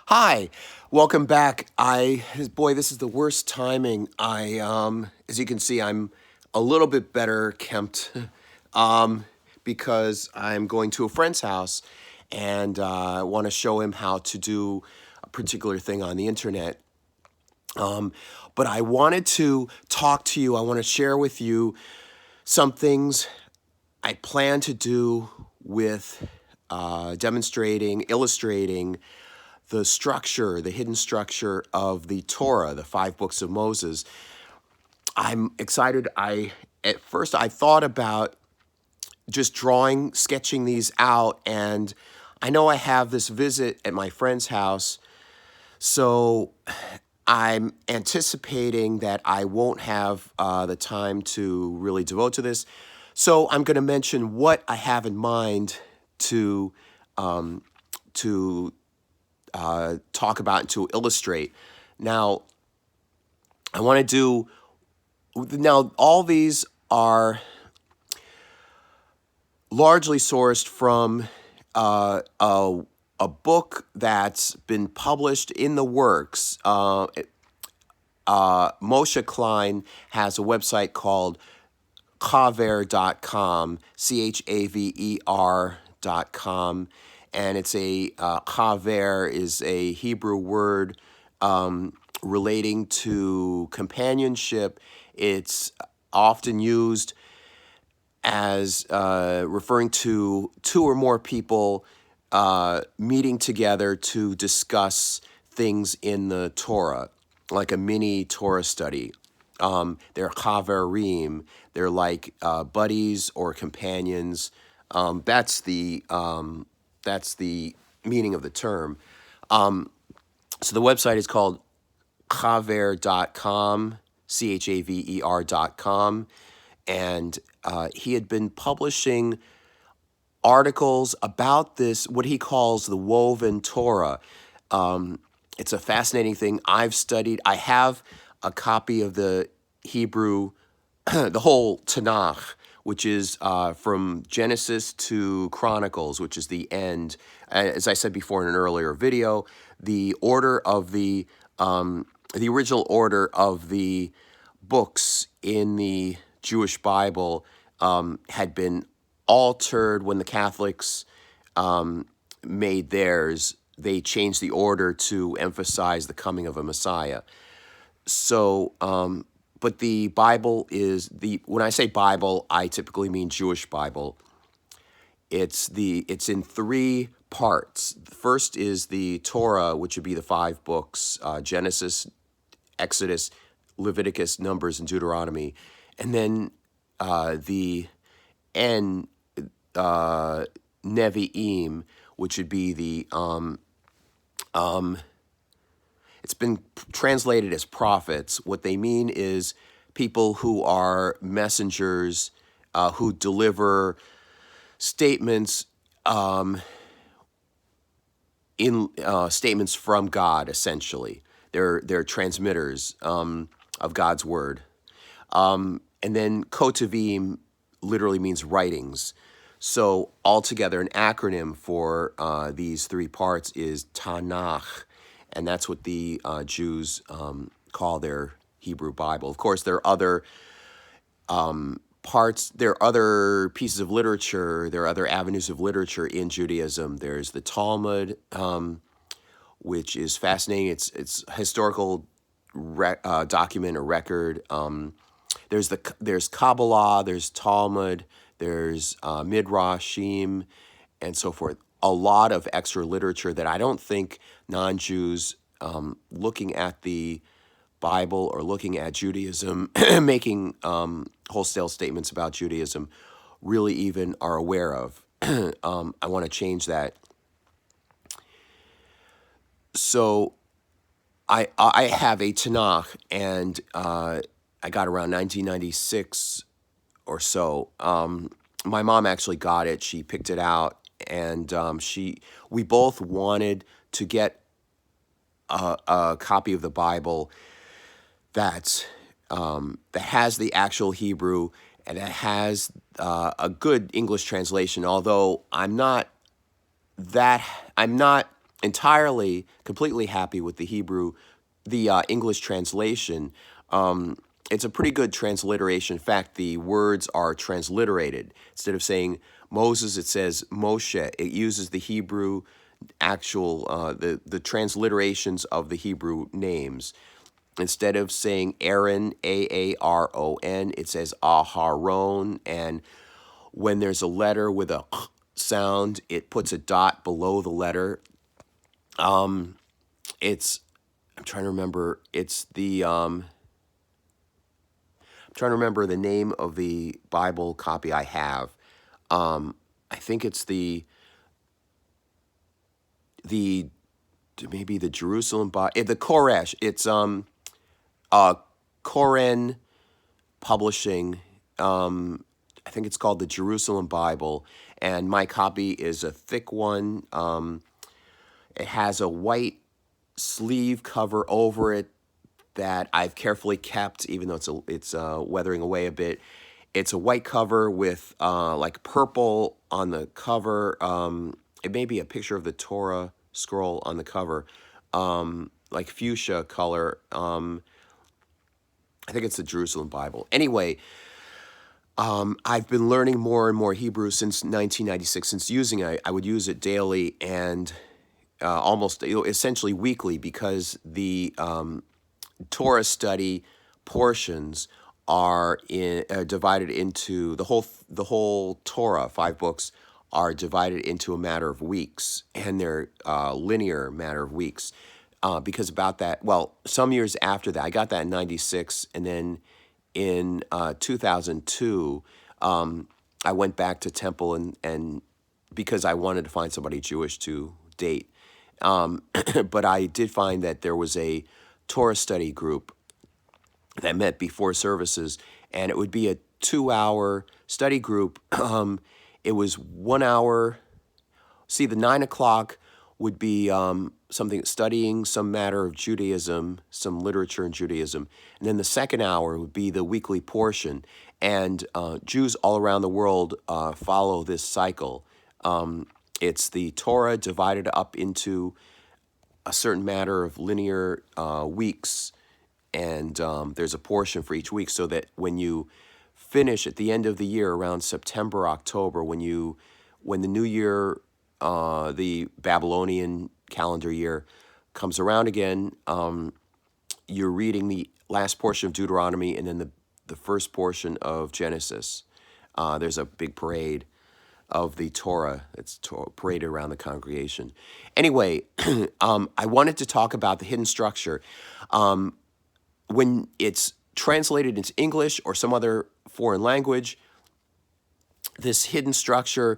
Hi, welcome back. Boy, this is the worst timing. As you can see, I'm a little bit better kempt, because I'm going to a friend's house, and I want to show him how to do a particular thing on the internet. But I wanted to talk to you. I want to share with you some things I plan to do with illustrating the hidden structure of the Torah, the five books of Moses. I'm excited. At first I thought about just sketching these out, and I know I have this visit at my friend's house, so I'm anticipating that I won't have the time to really devote to this. So I'm going to mention what I have in mind to um, to talk about and to illustrate. Now, I want to do. Now, all these are largely sourced from a book that's been published in the works. Moshe Klein has a website called chaver.com, chaver.com, and it's chaver is a Hebrew word relating to companionship. It's often used as referring to two or more people meeting together to discuss things in the Torah, like a mini Torah study. They're chaverim. They're like buddies or companions. That's the meaning of the term. So the website is called chaver.com, chaver.com, and he had been publishing articles about this, what he calls the woven Torah. It's a fascinating thing. I've studied. I have a copy of the Hebrew, the whole Tanakh, which is from Genesis to Chronicles, which is the end. As I said before in an earlier video, the order of the original order of the books in the Jewish Bible had been altered when the Catholics made theirs. They changed the order to emphasize the coming of a Messiah. So, but the Bible is when I say Bible, I typically mean Jewish Bible. It's in three parts. The first is the Torah, which would be the five books: Genesis, Exodus, Leviticus, Numbers, and Deuteronomy, and then the N, Nevi'im, which would be the it's been translated as prophets. What they mean is people who are messengers, who deliver statements statements from God. Essentially, they're transmitters of God's word. And then Kotavim literally means writings. So altogether, an acronym for these three parts is Tanakh, and that's what the Jews call their Hebrew Bible. Of course, there are other parts, there are other pieces of literature, there are other avenues of literature in Judaism. There's the Talmud, which is fascinating. It's historical document or record. There's Kabbalah, there's Talmud, there's Midrashim, and so forth. A lot of extra literature that I don't think non-Jews looking at the Bible or looking at Judaism, making wholesale statements about Judaism, really even are aware of. I want to change that. So I have a Tanakh, and I got around 1996 or so. My mom actually got it. She picked it out, and we both wanted to get a copy of the Bible that has the actual Hebrew and that has a good English translation. Although I'm not entirely, completely happy with the English translation. It's a pretty good transliteration. In fact, the words are transliterated. Instead of saying Moses, it says Moshe. It uses the Hebrew actual, the transliterations of the Hebrew names. Instead of saying Aaron, Aaron, it says Aharon. And when there's a letter with a sound, it puts a dot below the letter. It's I'm trying to remember. I'm trying to remember the name of the Bible copy I have. I think it's the maybe the Jerusalem the Koresh. It's Koren Publishing. I think it's called the Jerusalem Bible, and my copy is a thick one. It has a white sleeve cover over it that I've carefully kept, even though it's weathering away a bit. It's a white cover with like purple on the cover. It may be a picture of the Torah scroll on the cover, like fuchsia color. I think it's the Jerusalem Bible. Anyway, I've been learning more and more Hebrew since 1996. Since using it, I would use it daily and almost essentially weekly, because the Torah study portions are divided into the whole Torah, 5 books, are divided into a matter of weeks, and they're linear matter of weeks. Because about that, well, some years after that, I got that in 96, and then in 2002, I went back to Temple and because I wanted to find somebody Jewish to date. But I did find that there was a Torah study group that met before services, and it would be a 2-hour study group. It was 1 hour. See, the 9 o'clock would be something studying some matter of Judaism, some literature in Judaism, and then the second hour would be the weekly portion. And Jews all around the world follow this cycle. It's the Torah divided up into a certain matter of linear weeks, and there's a portion for each week, so that when you finish at the end of the year, around September, October, when the new year, the Babylonian calendar year comes around again, you're reading the last portion of Deuteronomy and then the first portion of Genesis. There's a big parade of the Torah that's paraded around the congregation. Anyway, I wanted to talk about the hidden structure. When it's translated into English or some other foreign language, this hidden structure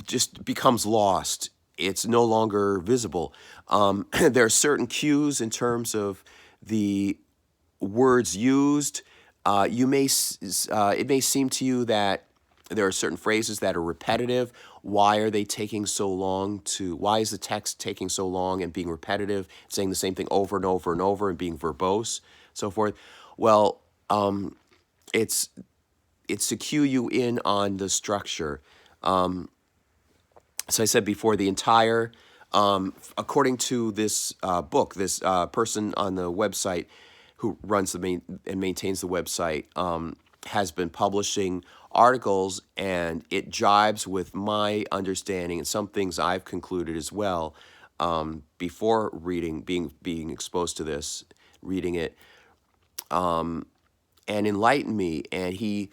just becomes lost. It's no longer visible. There are certain cues in terms of the words used. It may seem to you that there are certain phrases that are repetitive. Why are they taking so long why is the text taking so long and being repetitive, saying the same thing over and over and over and being verbose, so forth? Well, it's to cue you in on the structure. As I said before, the entire, according to this book, this person on the website who runs and maintains the website, has been publishing articles, and it jibes with my understanding and some things I've concluded as well, before being exposed to this, reading it, and enlighten me. And he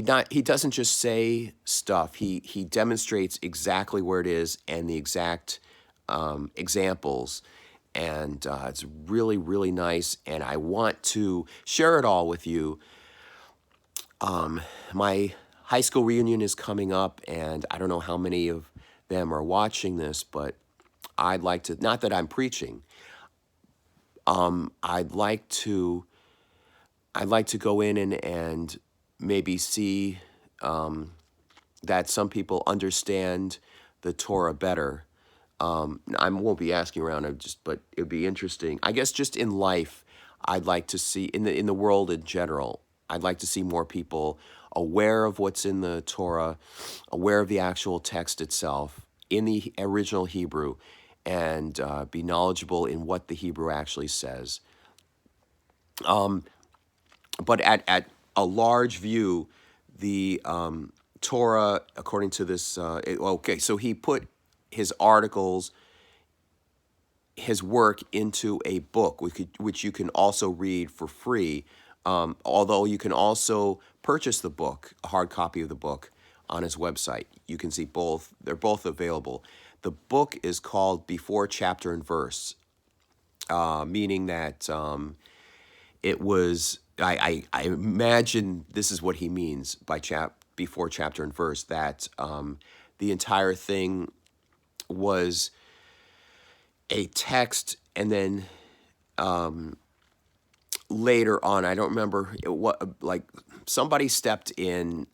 doesn't just say stuff. He demonstrates exactly where it is and the exact examples. And it's really, really nice. And I want to share it all with you. My high school reunion is coming up, and I don't know how many of them are watching this, but I'd like to, not that I'm preaching, I'd like to go in and maybe see that some people understand the Torah better. I won't be asking around, but it would be interesting. I guess just in life, I'd like to see, in the world in general, I'd like to see more people aware of what's in the Torah, aware of the actual text itself, in the original Hebrew, and be knowledgeable in what the Hebrew actually says. Um, but at a large view, the Torah, according to this, okay, so he put his articles, his work into a book, which you can also read for free. Although you can also purchase the book, a hard copy of the book, on his website. You can see both; they're both available. The book is called Before Chapter and Verse, meaning that it was. I imagine this is what he means by before chapter and verse. That the entire thing was a text, and then later on, I don't remember what, like somebody stepped in.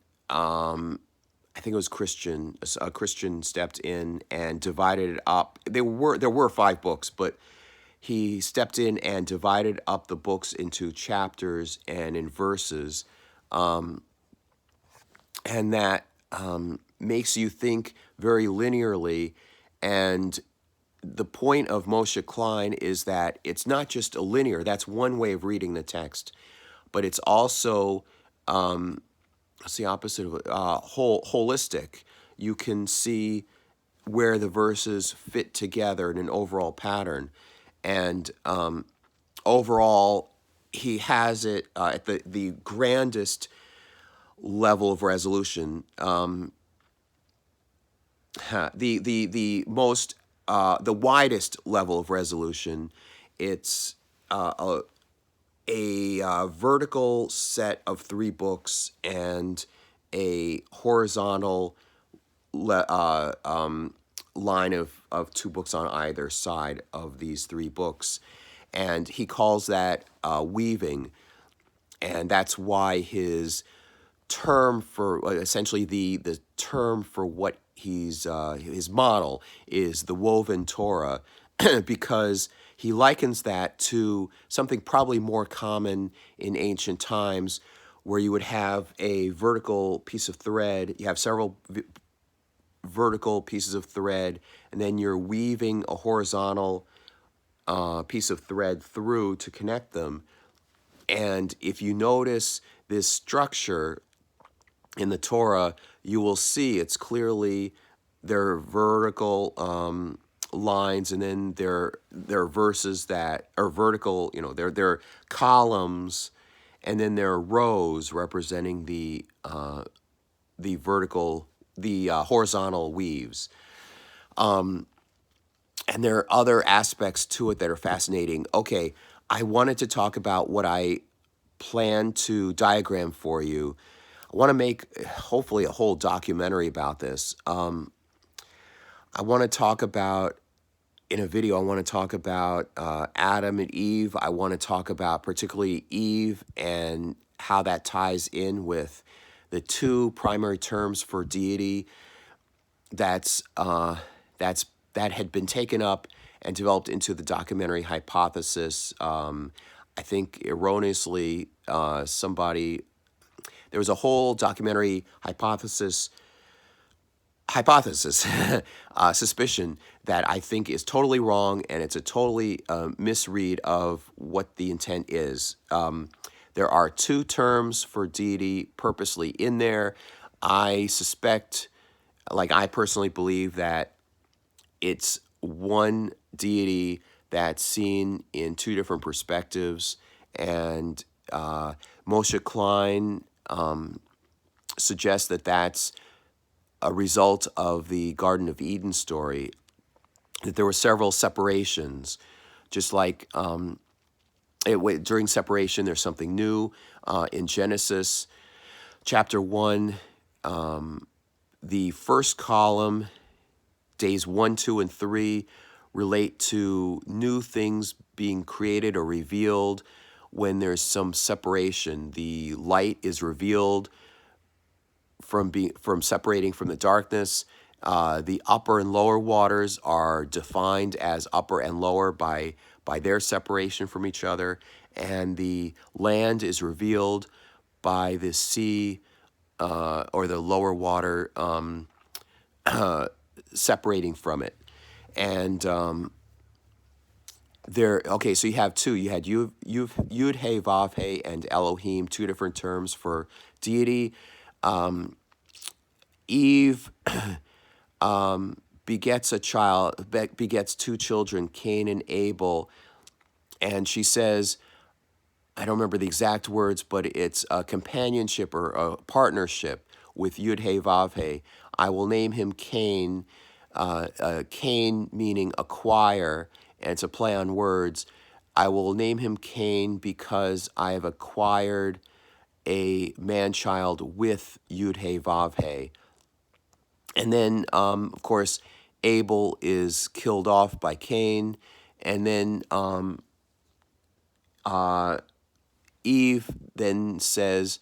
I think it was Christian. A Christian stepped in and divided it up. There were 5 books, but he stepped in and divided up the books into chapters and in verses, and that makes you think very linearly. And the point of Moshe Klein is that it's not just a linear, that's one way of reading the text, but it's also, what's the opposite of holistic. You can see where the verses fit together in an overall pattern. And overall, he has it at the grandest level of resolution. The most the widest level of resolution. It's a vertical set of 3 books and a horizontal line of 2 books on either side of these 3 books, and he calls that weaving, and that's why his term for essentially the term for what his model is the woven Torah, because he likens that to something probably more common in ancient times, where you would have a vertical piece of thread, you have several vertical pieces of thread, and then you're weaving a horizontal piece of thread through to connect them. And if you notice this structure in the Torah, you will see it's clearly there are vertical lines, and then there are verses that are vertical. There are columns, and then there are rows representing the vertical, the horizontal weaves. And there are other aspects to it that are fascinating. Okay, I wanted to talk about what I plan to diagram for you. I want to make hopefully a whole documentary about this. I want to talk about, in a video, I want to talk about Adam and Eve. I want to talk about particularly Eve and how that ties in with the 2 primary terms for deity that had been taken up and developed into the documentary hypothesis. I think erroneously, there was a whole documentary hypothesis, suspicion that I think is totally wrong, and it's a totally misread of what the intent is. There are 2 terms for deity purposely in there. I suspect, I personally believe that it's one deity that's seen in 2 different perspectives, and Moshe Klein suggests that that's a result of the Garden of Eden story, that there were several separations, just like during separation there's something new. In Genesis chapter 1, the first column, days 1, 2, and 3, relate to new things being created or revealed when there's some separation. The light is revealed from separating from the darkness. The upper and lower waters are defined as upper and lower by their separation from each other, and the land is revealed by the sea or the lower water separating from it. And there, okay, so you have two. You had Yud He Vav He and Elohim, two different terms for deity. Eve begets a child, begets two children, Cain and Abel, and she says, I don't remember the exact words, but it's a companionship or a partnership with Yud He Vav He. I will name him Cain. Cain meaning acquire, and it's a play on words. I will name him Cain because I have acquired a man-child with Yud He Vav He. And then, of course, Abel is killed off by Cain, and then Eve then says,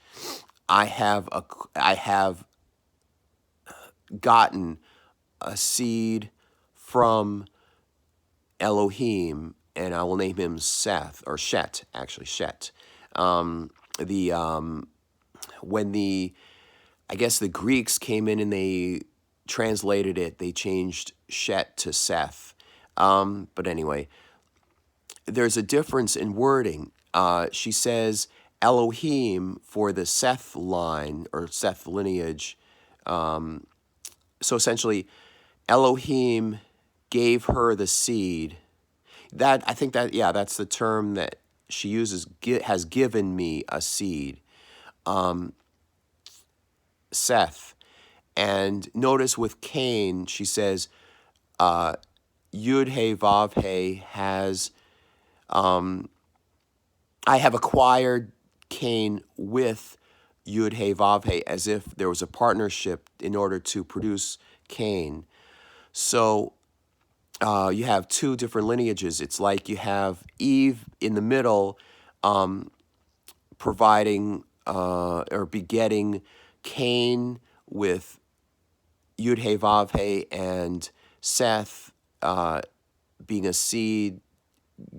I have gotten a seed from Elohim, and I will name him Seth, or Shet, actually, Shet. The when the I guess the Greeks came in and they translated it, they changed Shet to Seth. But anyway, there's a difference in wording. She says Elohim for the Seth line or Seth lineage. So essentially, Elohim gave her the seed. That I think that, yeah, that's the term that she uses. Has given me a seed, Seth. And notice with Cain, she says, Yud He Vav He has. I have acquired Cain with Yud He Vav He, as if there was a partnership in order to produce Cain. So you have two different lineages. It's like you have Eve in the middle, providing or begetting Cain with Yud He Vav He, and Seth being a seed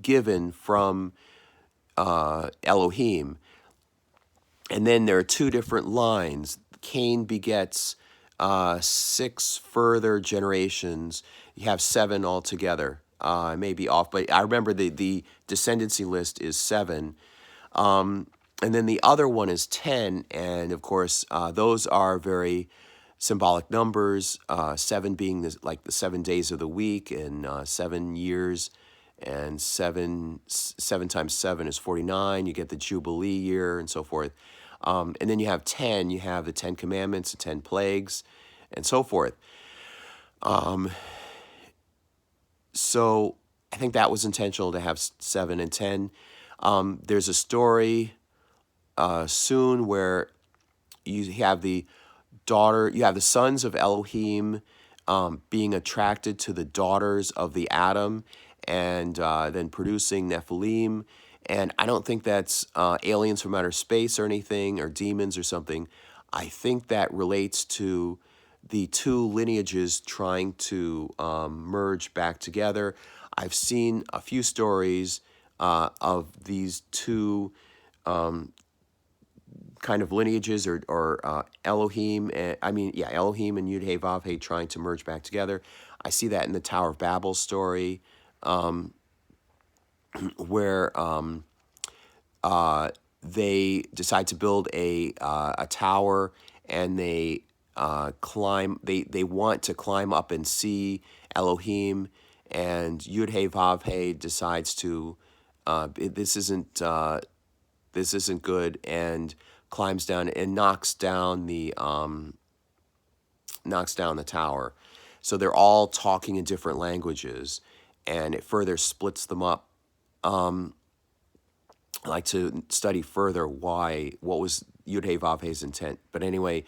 given from Elohim. And then there are two different lines. Cain begets 6 further generations. You have 7 altogether. I may be off, but I remember the descendancy list is 7. And then the other one is 10. And of course, those are very symbolic numbers, 7 being like the 7 days of the week, and 7 years. And 7 times 7 is 49. You get the Jubilee year and so forth. And then you have 10. You have the 10 Commandments, the 10 plagues, and so forth. So I think that was intentional to have 7 and 10. There's a story soon where you have the sons of Elohim being attracted to the daughters of the Adam, and then producing Nephilim. And I don't think that's aliens from outer space or anything, or demons or something. I think that relates to the two lineages trying to merge back together. I've seen a few stories of these two kind of lineages, or Elohim, Elohim and Yud He Vav He trying to merge back together. I see that in the Tower of Babel story, where they decide to build a tower, and they they want to climb up and see Elohim, and Yud He Vav He decides to this isn't good, and climbs down and knocks down the tower. So they're all talking in different languages, and it further splits them up. I like to study further what was Yud He Vav He's intent. But anyway,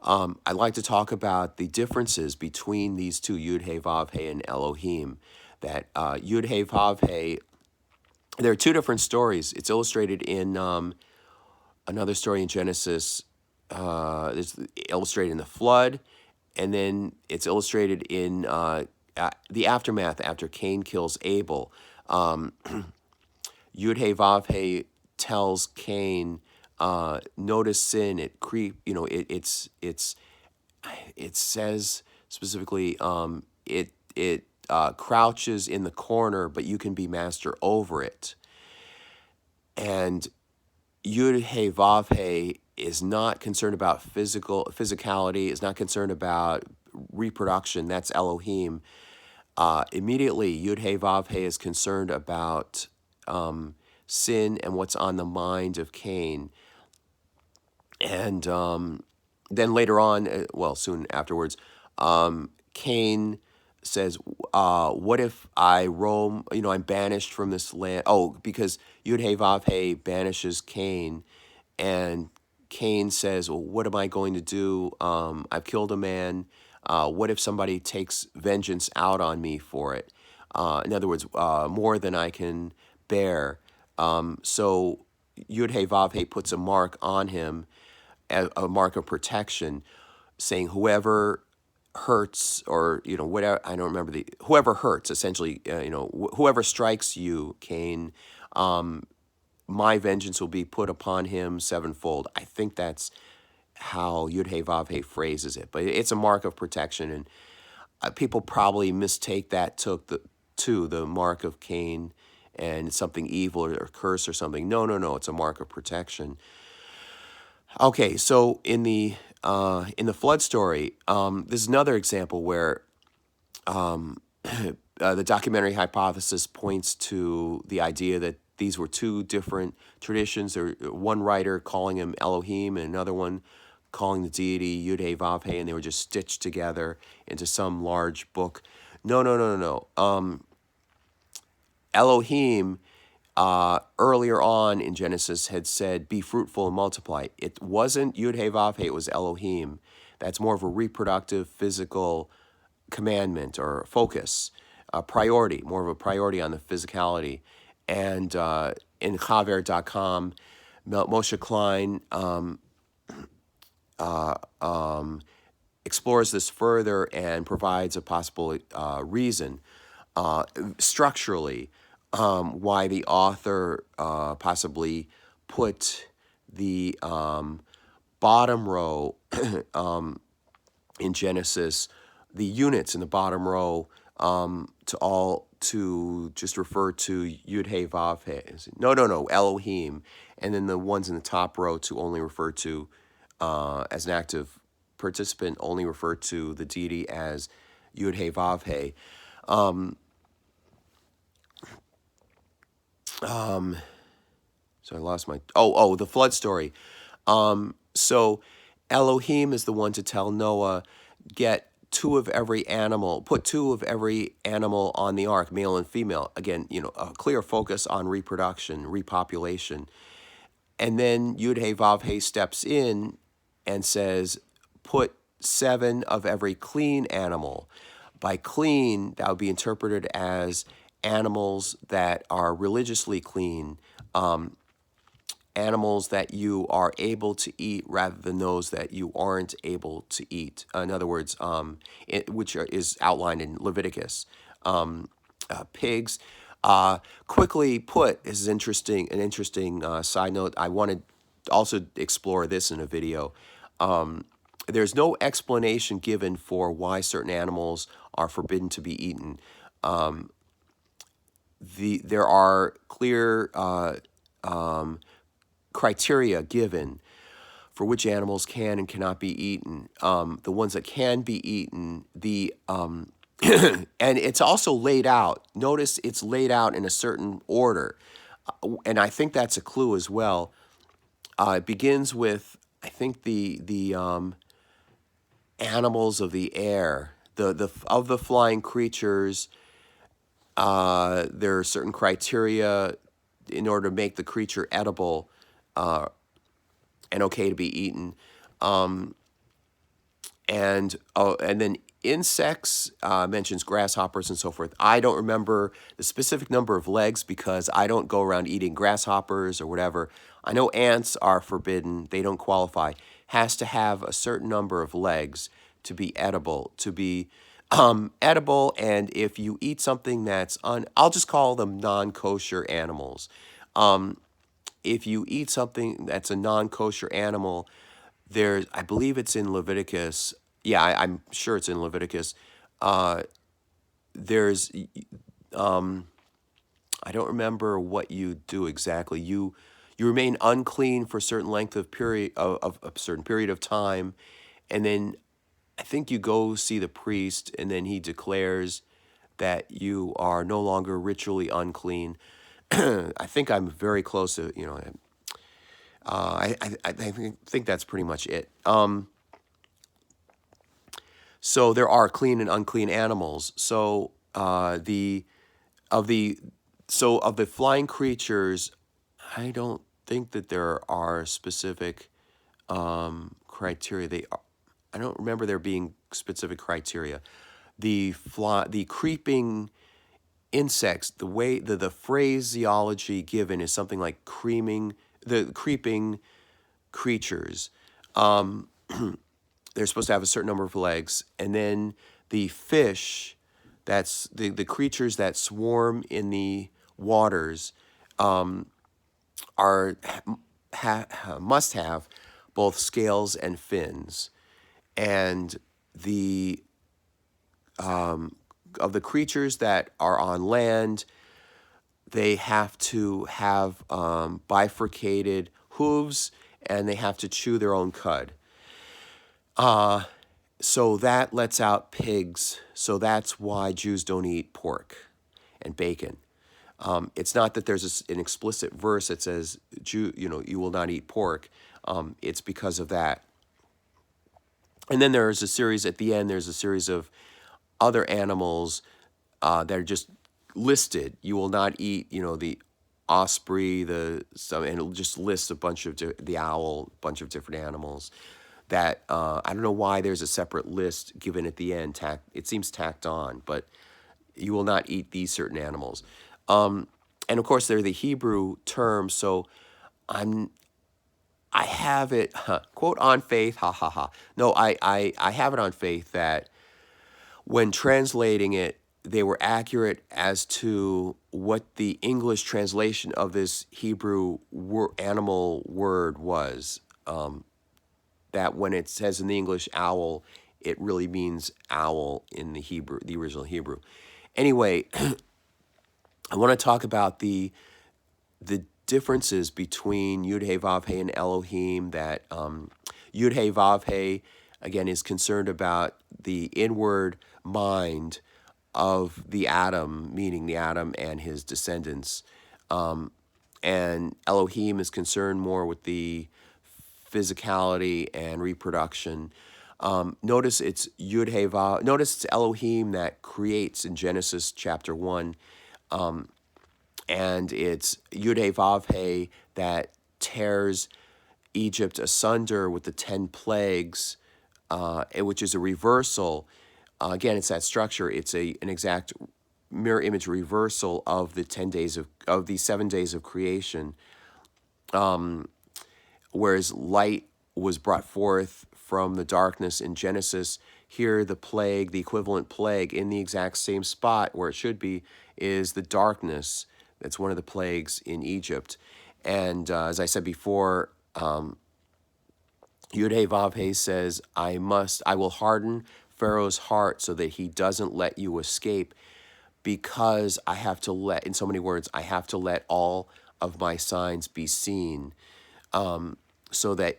I'd like to talk about the differences between these two, Yud He Vav He and Elohim. That Yud He Vav He, there are two different stories. It's illustrated in another story in Genesis. It's illustrated in the flood, and then it's illustrated in the aftermath after Cain kills Abel. Yud He Vav He tells Cain, notice sin. It says specifically, it crouches in the corner, but you can be master over it. And Yud He Vav He is not concerned about physicality, is not concerned about reproduction. That's Elohim. Immediately, Yud He Vav He is concerned about sin and what's on the mind of Cain. And then later on, well, soon afterwards, Cain says, what if I roam, I'm banished from this land? Oh, because Yud He Vav He banishes Cain, and Cain says, well, what am I going to do? I've killed a man. What if somebody takes vengeance out on me for it? In other words, more than I can bear. So Yud He Vav He puts a mark on him, a mark of protection, saying whoever hurts, or whatever, I don't remember whoever hurts, essentially, whoever strikes you, Cain, my vengeance will be put upon him sevenfold. I think that's how Yud He Vav He phrases it, but it's a mark of protection, and people probably mistake that to the mark of Cain, and it's something evil or curse or something. No, it's a mark of protection. Okay, so in the flood story, this is another example where the documentary hypothesis points to the idea that these were two different traditions. There, one writer calling him Elohim and another one calling the deity Yud He Vav He, and they were just stitched together into some large book. No. Elohim, earlier on in Genesis, had said, be fruitful and multiply. It wasn't Yud He Vav He, it was Elohim. That's more of a reproductive, physical commandment or focus, priority, more of a priority on the physicality. And in Chaver.com, Moshe Klein explores this further and provides a possible reason structurally why the author possibly put the bottom row in Genesis, the units in the bottom row to just refer to Yud He Vav He. No, Elohim, and then the ones in the top row to only refer to as an active participant, only refer to the deity as Yud He Vav He. So I lost my the flood story. So Elohim is the one to tell Noah, put two of every animal on the ark, male and female. Again, a clear focus on reproduction, repopulation. And then Yud He Vav He steps in and says, put 7 of every clean animal. By clean, that would be interpreted as animals that are religiously clean, animals that you are able to eat rather than those that you aren't able to eat. In other words, which is outlined in Leviticus. Pigs. Quickly put, this is an interesting side note. I wanted to also explore this in a video. There's no explanation given for why certain animals are forbidden to be eaten. There are clear criteria given for which animals can and cannot be eaten. The ones that can be eaten, and it's also laid out. Notice it's laid out in a certain order, and I think that's a clue as well. It begins with, I think, the animals of the air, of the flying creatures. There are certain criteria in order to make the creature edible and okay to be eaten. And then insects, mentions grasshoppers and so forth. I don't remember the specific number of legs because I don't go around eating grasshoppers or whatever. I know ants are forbidden. They don't qualify. Has to have a certain number of legs to be edible, edible. And if you eat something that's I'll just call them non-kosher animals. If you eat something that's a non-kosher animal, I believe it's in Leviticus. Yeah, I'm sure it's in Leviticus. there's um, I don't remember what you do exactly. You remain unclean for a certain length of period of a certain period of time, and then I think you go see the priest, and then he declares that you are no longer ritually unclean. I think I'm very close to, I think that's pretty much it. So there are clean and unclean animals. So of the of the flying creatures, I don't think that there are specific criteria. I don't remember there being specific criteria. The creeping insects, the phraseology given is something like the creeping creatures. They're supposed to have a certain number of legs, and then the fish, that's the creatures that swarm in the waters, are must have both scales and fins, and the of the creatures that are on land, they have to have bifurcated hooves, and they have to chew their own cud. So that lets out pigs. So that's why Jews don't eat pork and bacon. It's not that there's an explicit verse that says, you will not eat pork. It's because of that. And then there's a series at the end. There's a series of other animals that are just listed. You will not eat, the osprey, and it'll just list a bunch of the owl, a bunch of different animals. That I don't know why there's a separate list given at the end. It seems tacked on, but you will not eat these certain animals. And of course, they're the Hebrew terms. So I have it quote on faith, ha ha ha. No, I have it on faith that when translating it, they were accurate as to what the English translation of this Hebrew animal word was. That when it says in the English owl, it really means owl in the Hebrew, the original Hebrew. Anyway, I want to talk about the differences between Yud He Vav He and Elohim. That Yud He Vav He again is concerned about the inward mind of the Adam, meaning the Adam and his descendants, and Elohim is concerned more with the physicality and reproduction. Notice it's Yud He Vav. Notice it's Elohim that creates in Genesis chapter 1, and it's Yud He Vav He that tears Egypt asunder with the 10 plagues, which is a reversal. Again, it's that structure. It's an exact mirror image reversal of the 10 days of the 7 days of creation. Whereas light was brought forth from the darkness in Genesis, here the plague, the equivalent plague in the exact same spot where it should be, is the darkness. That's one of the plagues in Egypt. And as I said before, Yud He Vav He says, I will harden Pharaoh's heart so that he doesn't let you escape, because I have to let, in so many words, I have to let all of my signs be seen, so that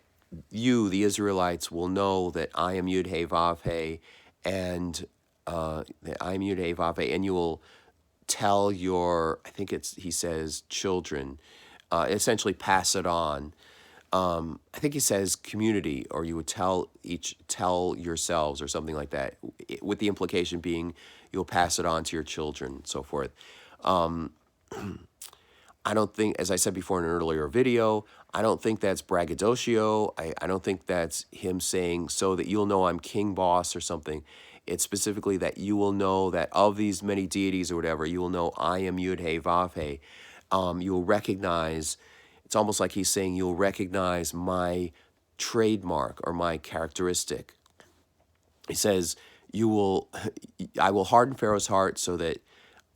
you, the Israelites, will know that I am Yud He Vav He, and that I am Yud He Vav He, and you will tell your, I think he says children, essentially pass it on. I think he says community, or you would tell yourselves, or something like that, with the implication being you'll pass it on to your children, and so forth. I don't think, as I said before in an earlier video, I don't think that's braggadocio. I don't think that's him saying so that you'll know I'm king boss or something. It's specifically that you will know that of these many deities or whatever, you will know I am Yud He Vav He. You'll recognize, it's almost like he's saying you'll recognize my trademark or my characteristic. He says, I will harden Pharaoh's heart so that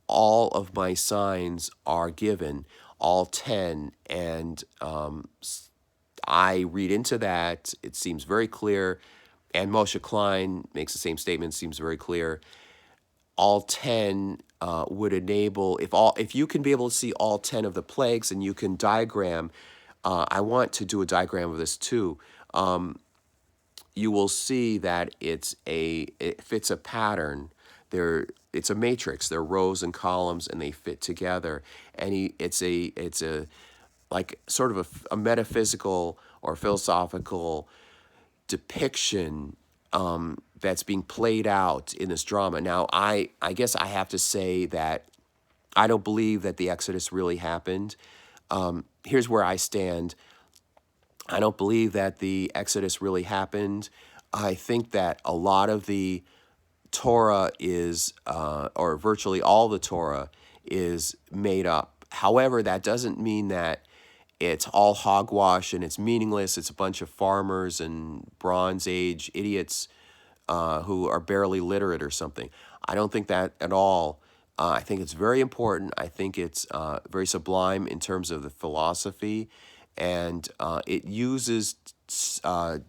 all of my signs are given, all 10, and I read into that, it seems very clear, and Moshe Klein makes the same statement, seems very clear, all 10 would enable, if you can be able to see all 10 of the plagues and you can diagram, I want to do a diagram of this too. You will see that it fits a pattern. It's a matrix. They're rows and columns, and they fit together. And it's a like sort of a metaphysical or philosophical depiction that's being played out in this drama. Now, I guess I have to say that I don't believe that the Exodus really happened. Here's where I stand. I don't believe that the Exodus really happened. I think that a lot of the Torah or virtually all the Torah is made up. However, that doesn't mean that it's all hogwash and it's meaningless. It's a bunch of farmers and Bronze Age idiots who are barely literate or something. I don't think that at all. I think it's very important. I think it's very sublime in terms of the philosophy, and it uses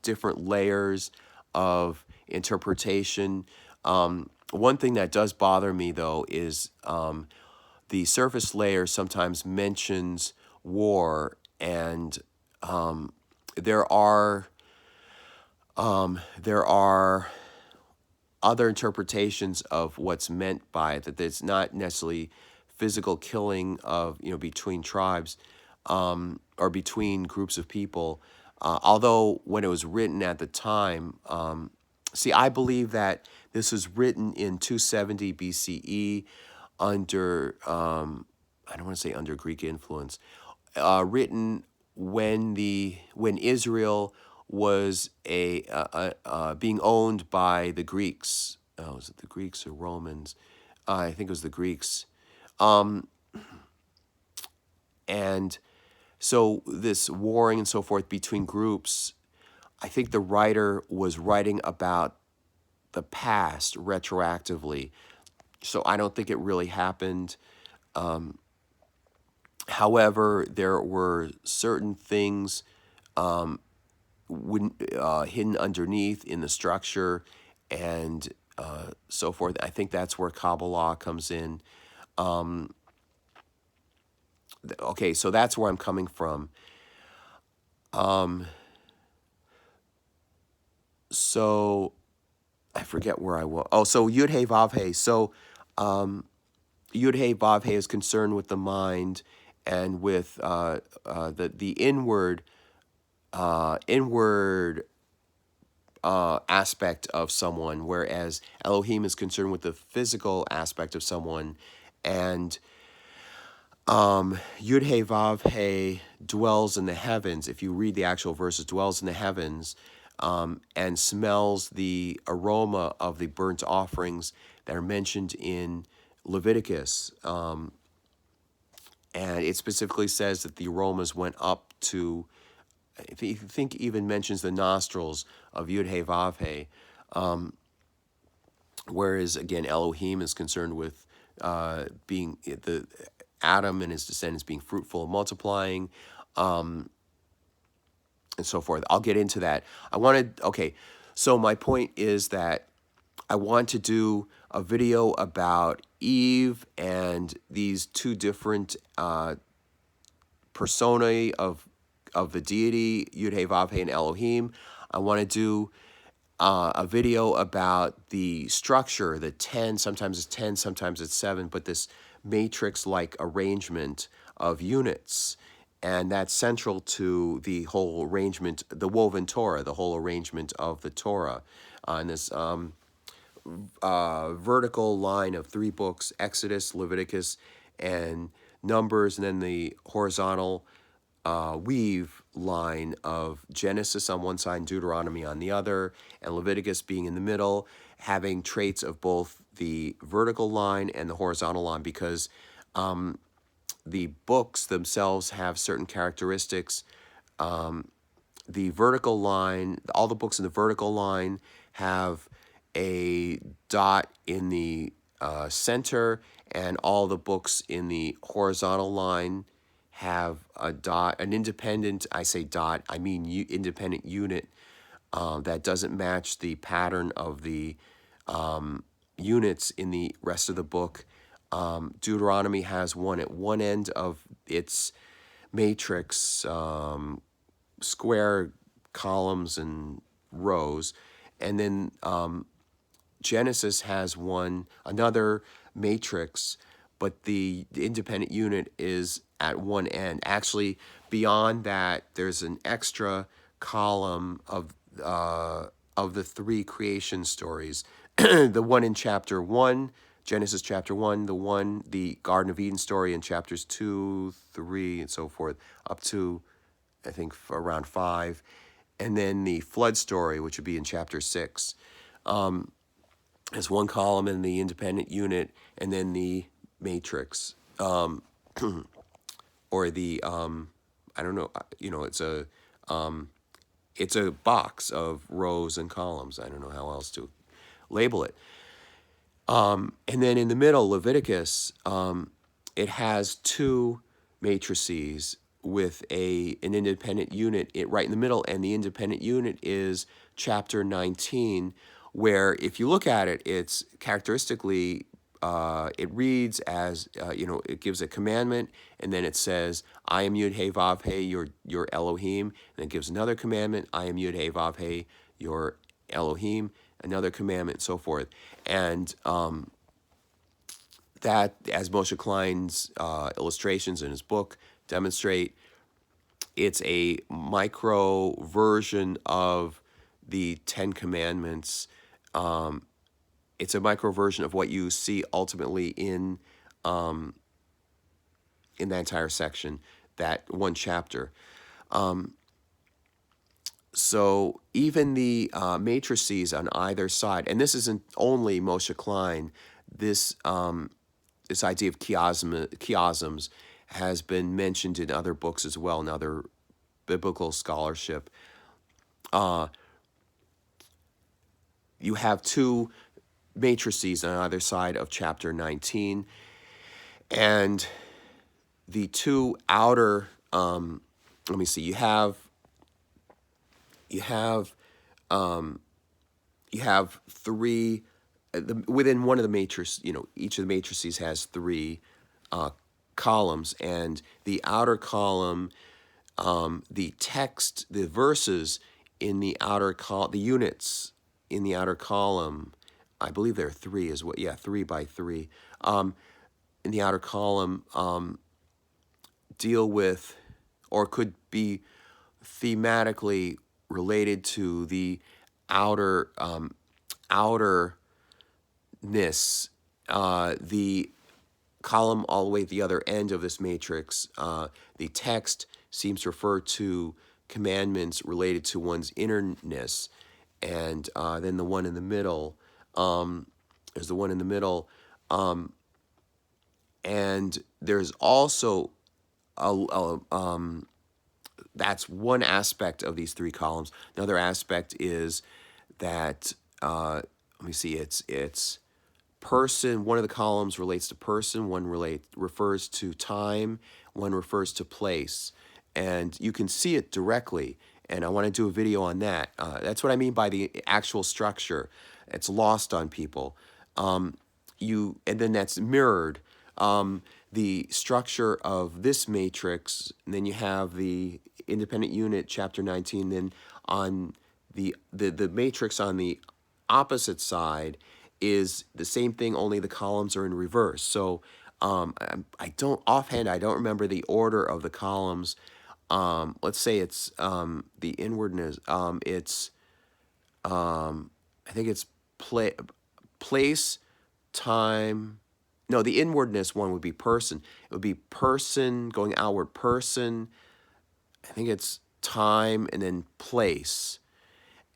different layers of interpretation. One thing that does bother me, though, is the surface layer sometimes mentions war, and there are there are other interpretations of what's meant by it, that it's not necessarily physical killing of, between tribes or between groups of people. Although when it was written at the time, see, I believe that this was written in 270 BCE under, I don't want to say under Greek influence, written when Israel was being owned by the Greeks. Oh, was it the Greeks or Romans? I think it was the Greeks. And so this warring and so forth between groups, I think the writer was writing about the past retroactively. So I don't think it really happened. However, there were certain things hidden underneath in the structure and so forth. I think that's where Kabbalah comes in. Okay, so that's where I'm coming from. So I forget where I was. Oh, so Yud Hey Vav Hey. So Yud Hey Vav Hey is concerned with the mind and with the inward aspect of someone, whereas Elohim is concerned with the physical aspect of someone, and Yud Hey Vav Hey dwells in the heavens. If you read the actual verses, dwells in the heavens, and smells the aroma of the burnt offerings that are mentioned in Leviticus. And it specifically says that the aromas went up to, I think even mentions the nostrils of Yud Hey Vav Hey. Whereas, again, Elohim is concerned with being the Adam and his descendants being fruitful and multiplying, and so forth. I'll get into that. So my point is that I want to do a video about Eve and these two different personae of the deity, Yud Hey Vav Hey and Elohim. I want to do a video about the structure, the 10, sometimes it's 10, sometimes it's 7, but this matrix-like arrangement of units. And that's central to the whole arrangement, the woven Torah, the whole arrangement of the Torah. And this vertical line of 3 books, Exodus, Leviticus, and Numbers, and then the horizontal weave line of Genesis on one side and Deuteronomy on the other, and Leviticus being in the middle, having traits of both the vertical line and the horizontal line, because the books themselves have certain characteristics. The vertical line, all the books in the vertical line have a dot in the center, and all the books in the horizontal line have a dot, an independent, I say dot, I mean independent unit that doesn't match the pattern of the units in the rest of the book. Deuteronomy has one at one end of its matrix, square columns and rows, and then Genesis has another matrix, but the independent unit is at one end. Actually, beyond that, there's an extra column of the three creation stories. The one in chapter 1, Genesis chapter 1, the Garden of Eden story in chapters 2, 3, and so forth, up to, I think, around 5, and then the flood story, which would be in chapter 6. There's one column in the independent unit, and then the matrix, or the I don't know, it's a box of rows and columns. I don't know how else to label it. And then in the middle, Leviticus, it has two matrices with an independent unit right in the middle, and the independent unit is chapter 19, where if you look at it, it's characteristically, it reads as, it gives a commandment, and then it says, I am Yud He Vav He, your Elohim, and it gives another commandment, I am Yud He Vav He, your Elohim, another commandment, and so forth. And that, as Moshe Klein's illustrations in his book demonstrate, it's a micro version of the Ten Commandments. It's a micro version of what you see ultimately in that entire section, that one chapter. So even the matrices on either side, and this isn't only Moshe Klein, this this idea of chiasms has been mentioned in other books as well, in other biblical scholarship. You have two matrices on either side of chapter 19, and the two outer, let me see, you have three, within one of the matrices, each of the matrices has three columns, and the outer column, the text, the verses in the outer column, the units in the outer column, I believe there are three as well. Yeah, 3 by 3. In the outer column, deal with, or could be thematically related to the outerness, the column all the way at the other end of this matrix. The text seems to refer to commandments related to one's innerness, and then the one in the middle is the one in the middle, and there's also that's one aspect of these three columns. Another aspect is that let me see, it's person. One of the columns relates to person, one refers to time, one refers to place, and you can see it directly. And I want to do a video on that. That's what I mean by the actual structure. It's lost on people. And then that's mirrored. The structure of this matrix, and then you have the independent unit, chapter 19. Then on the matrix on the opposite side is the same thing, only the columns are in reverse. So I don't remember the order of the columns. Let's say it's the inwardness. It's I think it's place, time. No, the inwardness one would be person. It would be person going outward. Person. I think it's time and then place.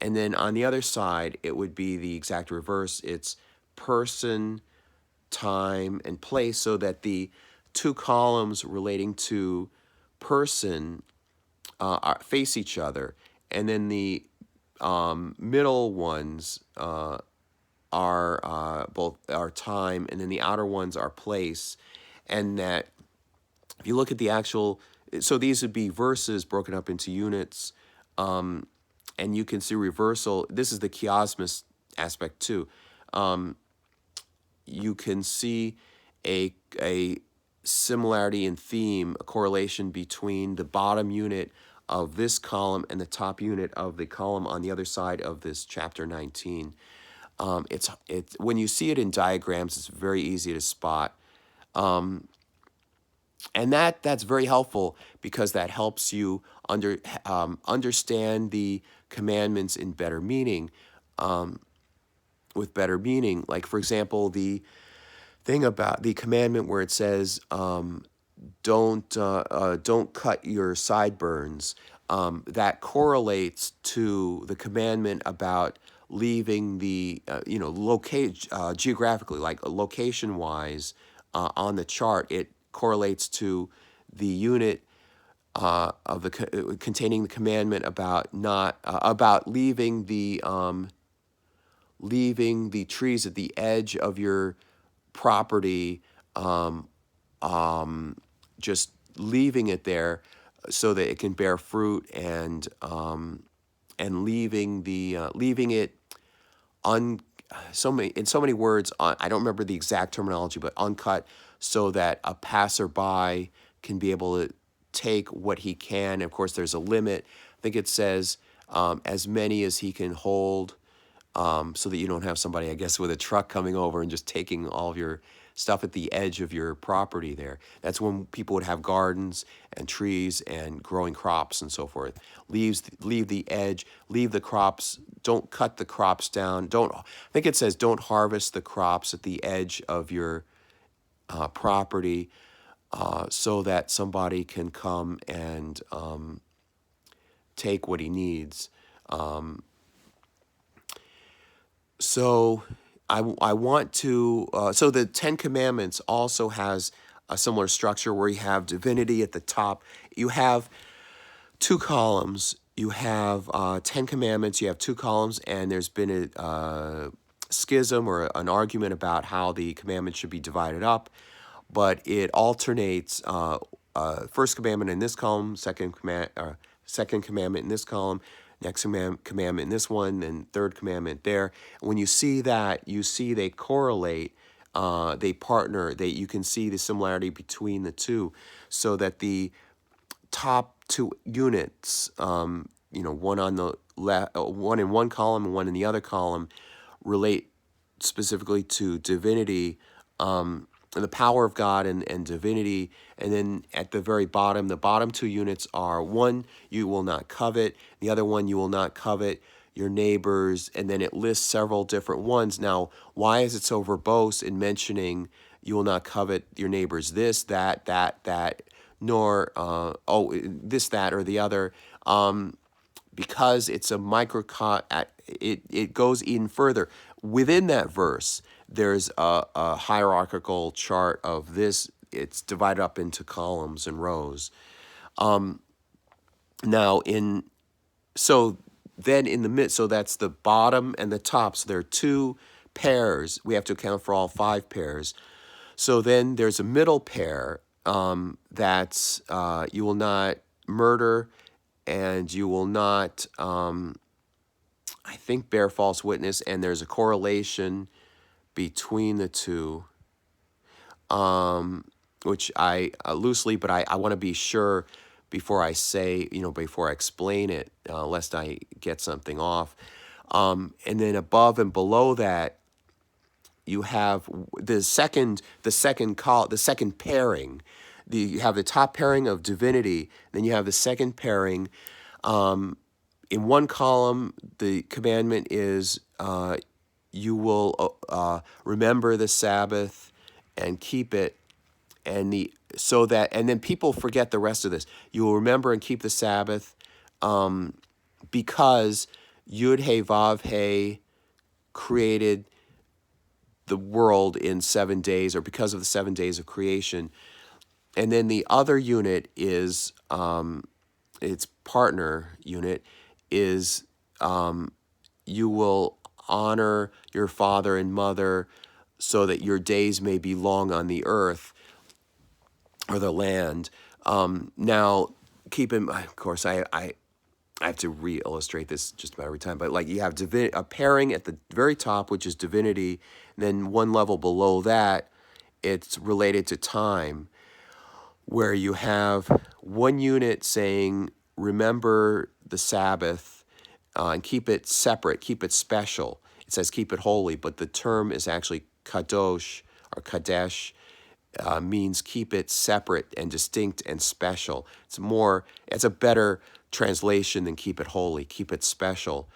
And then on the other side, it would be the exact reverse. It's person, time, and place, so that the two columns relating to person face each other. And then the middle ones are both are time, and then the outer ones are place. And that if you look at the actual, so these would be verses broken up into units, and you can see reversal. This is the chiasmus aspect too. you can see a similarity in theme, a correlation between the bottom unit of this column and the top unit of the column on the other side of this chapter 19. It's when you see it in diagrams, it's very easy to spot. And that's very helpful because that helps you understand the commandments in better meaning, with better meaning. Like, for example, the thing about the commandment where it says, don't cut your sideburns. That correlates to the commandment about leaving the locate geographically, like location wise, on the chart. It correlates to the unit of the containing the commandment about not about leaving the trees at the edge of your property, just leaving it there so that it can bear fruit, and leaving it un so many words. I don't remember the exact terminology, but uncut, so that a passerby can be able to take what he can. Of course, there's a limit. I think it says as many as he can hold, so that you don't have somebody, I guess, with a truck coming over and just taking all of your stuff at the edge of your property there. That's when people would have gardens and trees and growing crops and so forth. Leave the edge, leave the crops, don't cut the crops down. I think it says don't harvest the crops at the edge of your property, so that somebody can come and take what he needs. So I want to, so the Ten Commandments also has a similar structure where you have divinity at the top. You have two columns. You have 10 Commandments, you have two columns, and there's been a schism or an argument about how the commandments should be divided up, but it alternates, first commandment in this column, second commandment in this column, next commandment in this one, and third commandment there. When you see that, you see they correlate, they partner, you can see the similarity between the two, so that the top two units, one on the left, one in one column and one in the other column, relate specifically to divinity, the power of God and divinity. And then at the very bottom, the bottom two units are: one, you will not covet; the other one, you will not covet your neighbors. And then it lists several different ones. Now, why is it so verbose in mentioning you will not covet your neighbors? This, that, nor this, that, or the other. Because it's a it goes even further. Within that verse, there's a hierarchical chart of this. It's divided up into columns and rows. Now, then in the mid, so that's the bottom and the top. So there are two pairs. We have to account for all 5 pairs. So then there's a middle pair, that's you will not murder, and you will not, I think, bear false witness, and there's a correlation between the two, which I loosely, but I want to be sure before I say, before I explain it, lest I get something off. And then above and below that, you have the second pairing. You have the top pairing of divinity, then you have the second pairing. In one column, the commandment is you will remember the Sabbath and keep it, and then people forget the rest of this. You will remember and keep the Sabbath, because Yud He Vav He created the world in 7 days, or because of the 7 days of creation. And then the other unit is, its partner unit is, you will honor your father and mother so that your days may be long on the earth or the land. Now, keep in mind, of course, I have to re-illustrate this just about every time, but like you have a pairing at the very top, which is divinity, and then one level below that, it's related to time, where you have one unit saying, remember the Sabbath and keep it separate, keep it special. It says keep it holy, but the term is actually kadosh or kadesh, means keep it separate and distinct and special. It's a better translation than keep it holy, keep it special,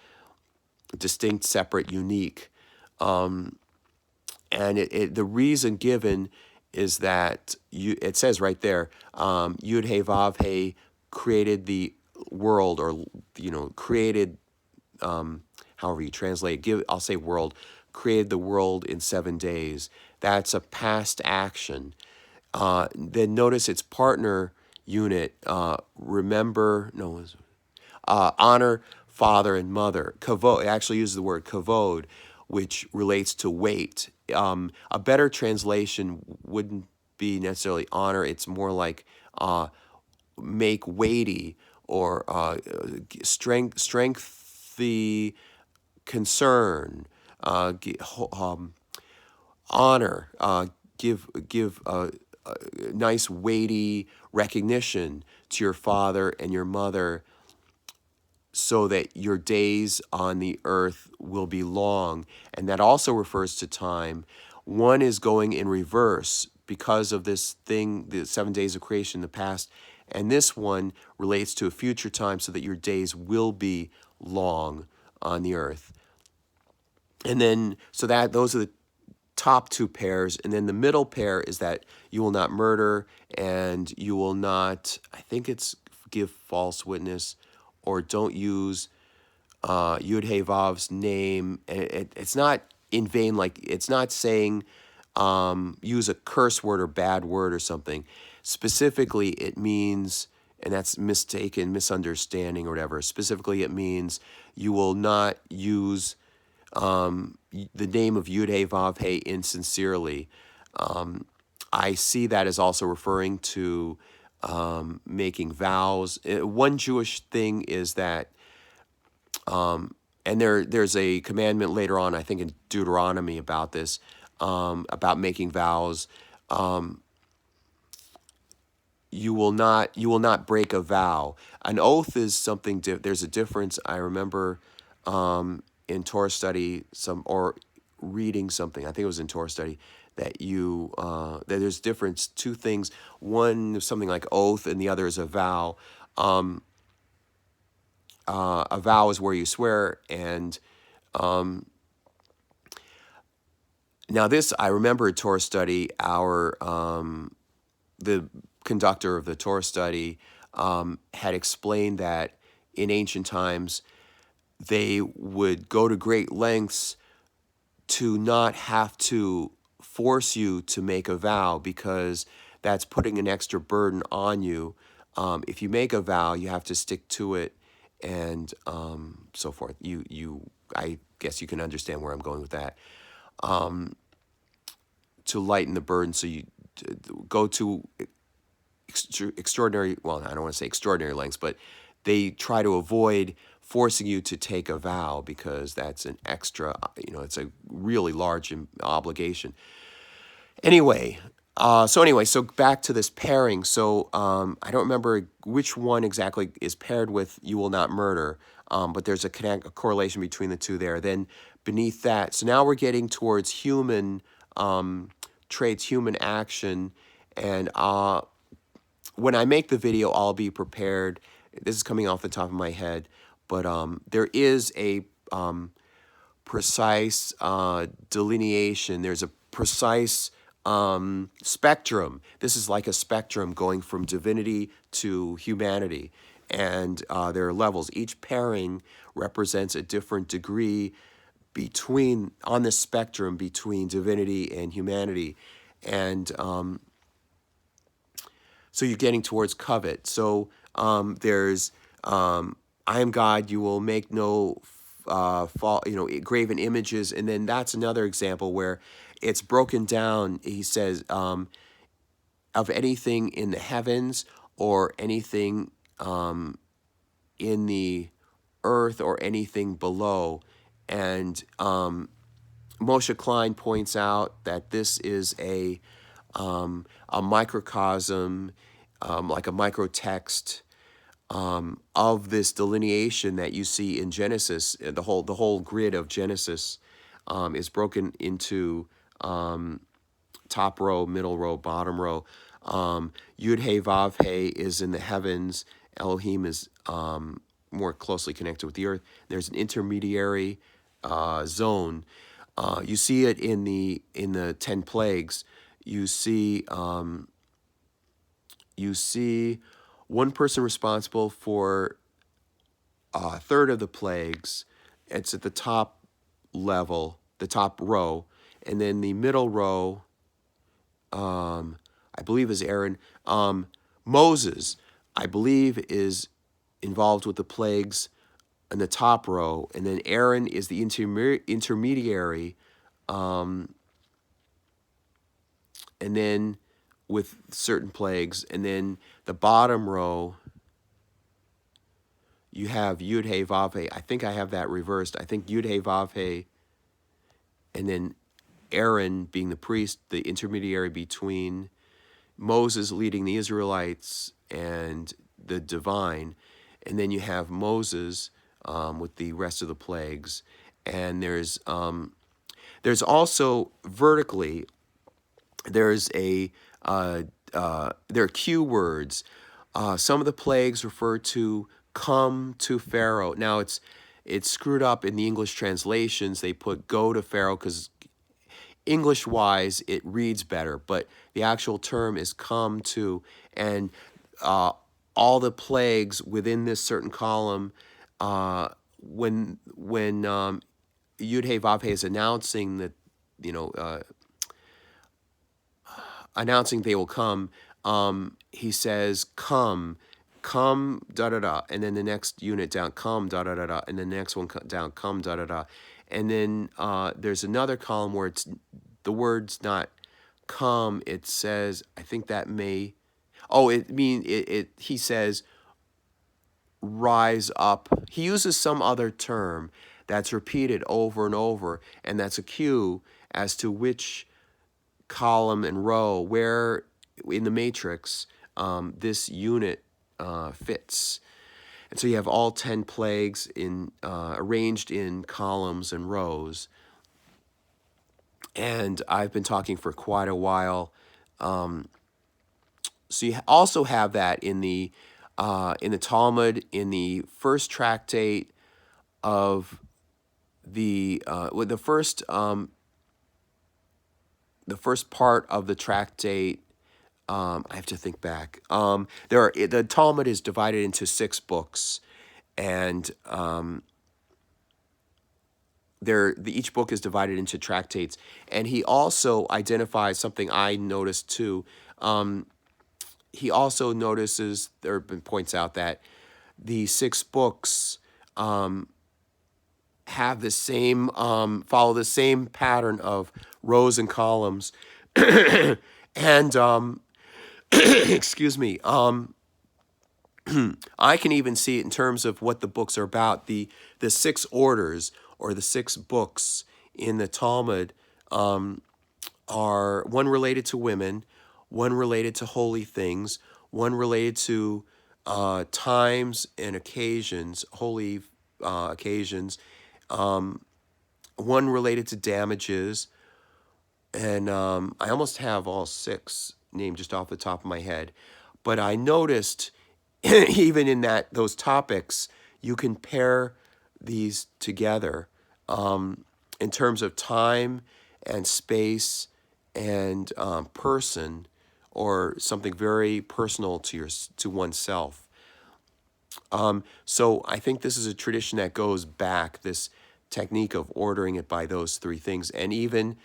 distinct, separate, unique. And the reason given is that it says right there, Yud He Vav He created the world, or created, however you translate. I'll say world, created the world in 7 days. That's a past action. Then notice its partner unit. Remember, no, honor father and mother. Kavod, it actually uses the word kavod, which relates to weight. A better translation wouldn't be necessarily honor. It's more like make weighty, or strength the concern, honor, give nice weighty recognition to your father and your mother, so that your days on the earth will be long. And that also refers to time. One is going in reverse because of this thing, the 7 days of creation in the past. And this one relates to a future time, so that your days will be long on the earth. And then, so that those are the top two pairs. And then the middle pair is that you will not murder, and you will not, I think it's give false witness, or don't use Yud He Vav's name. It's not in vain, like it's not saying use a curse word or bad word or something. Specifically, it means, and that's misunderstanding or whatever. Specifically, it means you will not use the name of Yud He Vav He insincerely. I see that as also referring to making vows. One Jewish thing is that, and there's a commandment later on, I think in Deuteronomy, about this, about making vows. You will not break a vow. An oath is something. There's a difference. I remember in Torah study or reading something. I think it was in Torah study that that there's difference. Two things. One is something like oath, and the other is a vow. A vow is where you swear, and now this I remember in Torah study. The conductor of the Torah study had explained that in ancient times they would go to great lengths to not have to force you to make a vow, because that's putting an extra burden on you. If you make a vow, you have to stick to it, and so forth. I guess you can understand where I'm going with that. To lighten the burden, so you go to extraordinary, well, I don't want to say extraordinary lengths, but they try to avoid forcing you to take a vow, because that's an extra, it's a really large obligation. Anyway, so back to this pairing. So I don't remember which one exactly is paired with "you will not murder," but there's a correlation between the two there. Then beneath that, so now we're getting towards human traits, human action, and when I make the video, I'll be prepared. This is coming off the top of my head, but there is a precise delineation. There's a precise spectrum. This is like a spectrum going from divinity to humanity, and there are levels. Each pairing represents a different degree on this spectrum between divinity and humanity, and so you're getting towards covet. So there's I am God. You will make no graven images, and then that's another example where it's broken down. He says of anything in the heavens, or anything in the earth or anything below. And Moshe Klein points out that this is a microcosm, like a microtext of this delineation that you see in Genesis. The whole grid of Genesis is broken into top row, middle row, bottom row. Yud He Vav He is in the heavens. Elohim is more closely connected with the earth. There's an intermediary zone. You see it in the 10 plagues. You see one person responsible for a third of the plagues. It's at the top level, the top row, and then the middle row, I believe, is Aaron. Moses, I believe, is involved with the plagues in the top row, and then Aaron is the intermediary, and then with certain plagues, and then the bottom row, you have Yud He Vav He. I think I have that reversed. I think Yud He Vav He, and then Aaron being the priest, the intermediary between Moses leading the Israelites and the divine, and then you have Moses with the rest of the plagues, and there's also vertically, there's there are cue words. Some of the plagues refer to come to Pharaoh. Now it's screwed up in the English translations. They put go to Pharaoh because English-wise it reads better, but the actual term is come to, and all the plagues within this certain column, when Yud He Vav He is announcing that, announcing they will come, he says, come, da da da, and then the next unit down, come, da da da da, and then the next one down, come, da da da, and then there's another column where it's the word's not come. It says, I think that may, he says, rise up. He uses some other term that's repeated over and over, and that's a cue as to which column and row, where in the matrix this unit fits. And so you have all 10 plagues arranged in columns and rows. And I've been talking for quite a while. So you also have that in the Talmud, in the first tractate of the first part of the tractate. I have to think back. The Talmud is divided into 6 books, and each book is divided into tractates. And he also identifies something I noticed too. He also notices or points out that the 6 books have the same follow the same pattern of rows and columns, and excuse me. I can even see it in terms of what the books are about. The 6 orders, or the 6 books in the Talmud, are one related to women, one related to holy things, one related to times and occasions, holy occasions, one related to damages, and I almost have all 6 named just off the top of my head. But I noticed even in those topics, you can pair these together in terms of time and space and person, or something very personal to oneself. So I think this is a tradition that goes back, this technique of ordering it by those 3 things. And even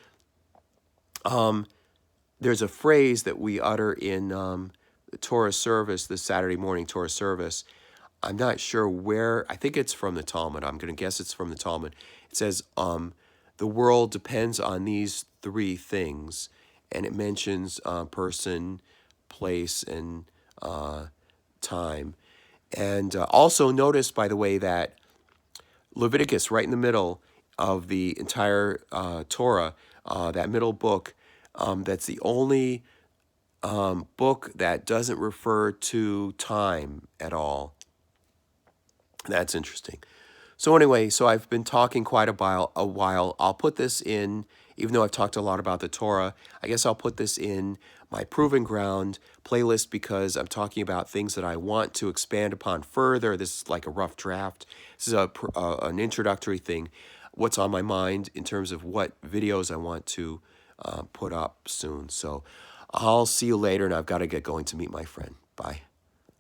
there's a phrase that we utter in the Torah service, the Saturday morning Torah service. I'm not sure where. I think it's from the Talmud. I'm going to guess it's from the Talmud. It says, the world depends on these 3 things. And it mentions person, place, and time. And also notice, by the way, that Leviticus, right in the middle of the entire Torah, that middle book, that's the only book that doesn't refer to time at all. That's interesting. So anyway, so I've been talking quite a while. I'll put this in, even though I've talked a lot about the Torah, I guess I'll put this in my Proven Ground playlist because I'm talking about things that I want to expand upon further. This is like a rough draft. This is an introductory thing. What's on my mind in terms of what videos I want to put up soon. So I'll see you later, and I've got to get going to meet my friend. Bye.